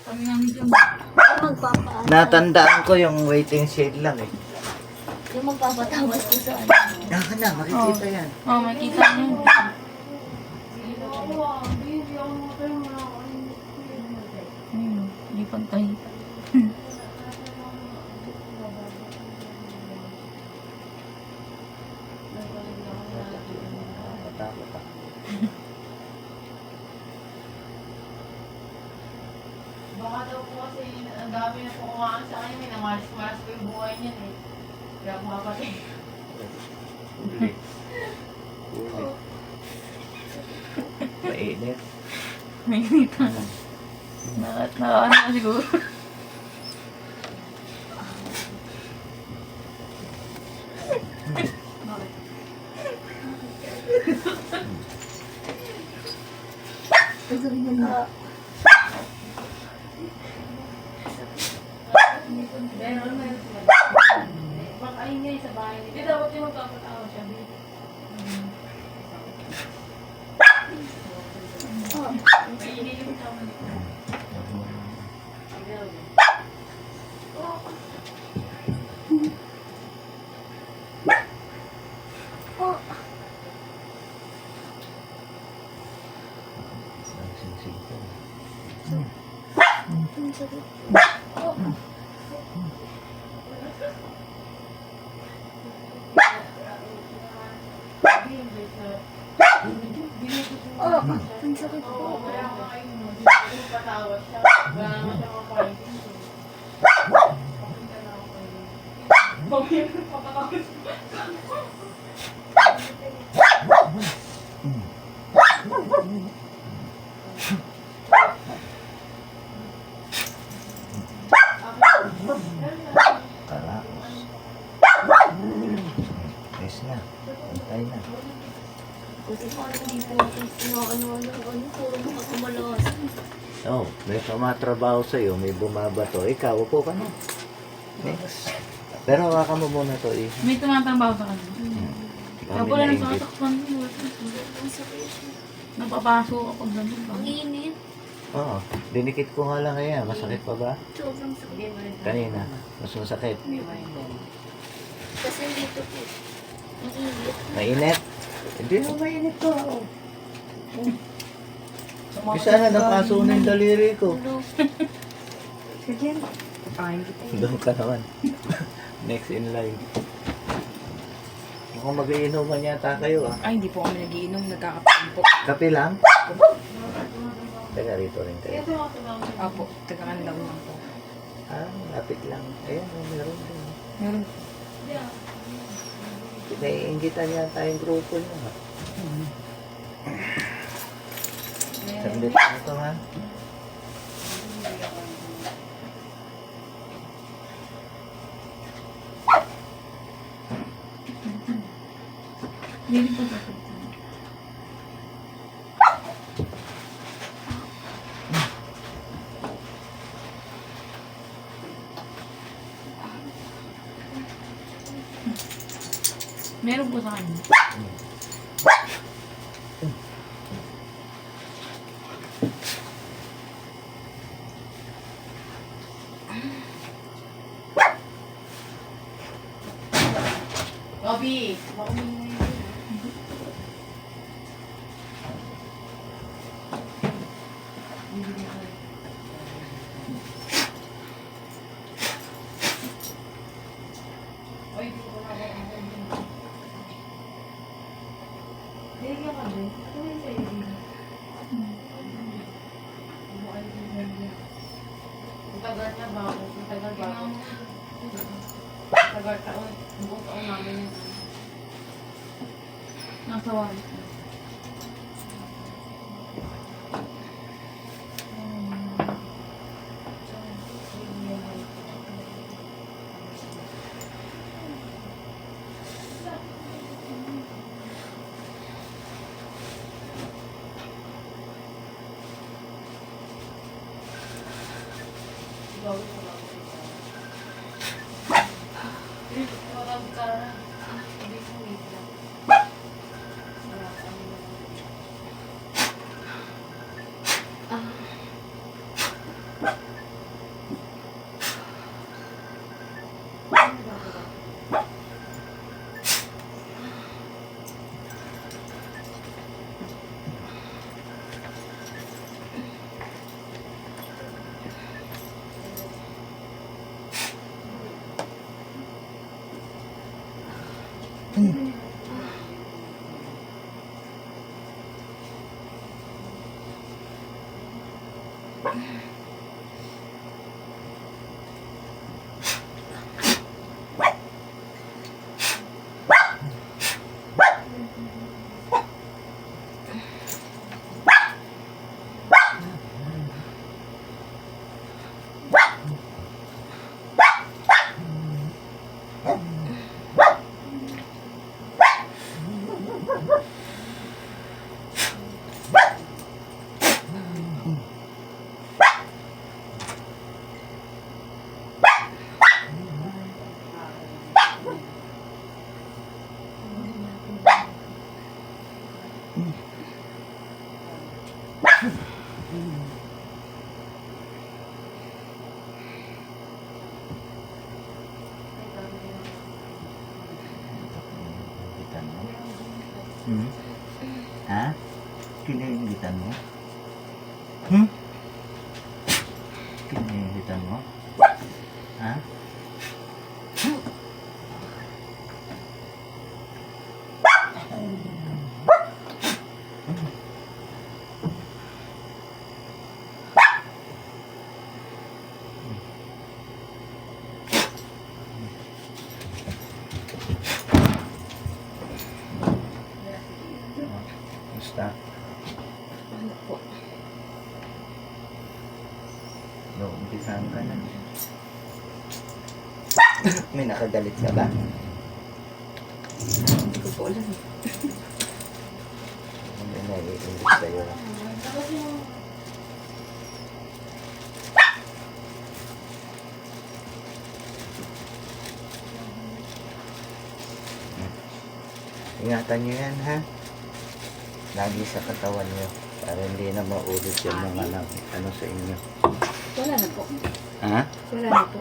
Kami namin dyan. Magpapaano. Natandaan ko yung waiting shed lang eh. Yung magpapatawas ko sa ano. Naka na, makikita yan. Oo, makikita niyo. Hindi pantay. Matakot ako. Baka daw po kasi ang dami na po kumaan sa kanya, may namalas-malas po yung buhay niyan eh. Kaya makapatay. Uli. Uli. Mainit. May hinita. Naka-ano ka siguro. Meron sila. Baka ingay sa bahay. Hindi dapat yung magpapatawa siya. May ingay yung tama nito. Singsing ko. Ang sakit. Ang sakit po. Kaya kayo mo. Patawa siya. Wala naman siya makapahitin. Papatawa siya. Karakos. Yes na. Antay na. Kasi parang hindi po ano, puro mga kumalas. Oh, may tumatrabaho sa'yo, may bumabato. Ikaw, upo ka na. Next. Pero hawakan mo muna to eh. May tumatambaw sa kanya. Kaya Kami pala nang nainggit. sasakpan mo. Ang sakit. Napapasok ako ganun ba? Ang init. Oo, dinikit ko nga lang kaya. Masakit pa ba? Sobrang sakit. Kanina, mas masakit. Kasi dito po. Ang init. Mainit? Hindi na mainit to. Isa na napaso na yung daliri ko. Hello. Doon ka naman. Next in line. Mukhang mag-iinuman yata kayo ah. Ay, hindi po kami nagiinom. Nagkakapain po. Kape lang? Teka, rito rin kayo. Opo, taga-kanlaw lang po. Ah, lapit lang. Ayan, meron din. Meron. Naiingitan niya tayong grupo niya. Saglit na ito ha. Hindi po sa meron po sa kanya. Bobby! Tagal na ba ako? Tagal ba ako? Tagal taon. Buong taon namin yun. Nasa wali. Kinaingitan mo? Hmm? Ha? Kinaingitan mo? Hmm? Kinaingitan mo? Ha? Basta, Ano po? umpisahan ka na. May nakagalit ka ba? Hindi ko po alam. Hindi naiinis sa'yo. Tapos yung Ingatan nyo yan, ha? Lagi sa katawan nyo. Para hindi na maulit yung mga ano sa inyo. Wala na po. Ha? Wala na po.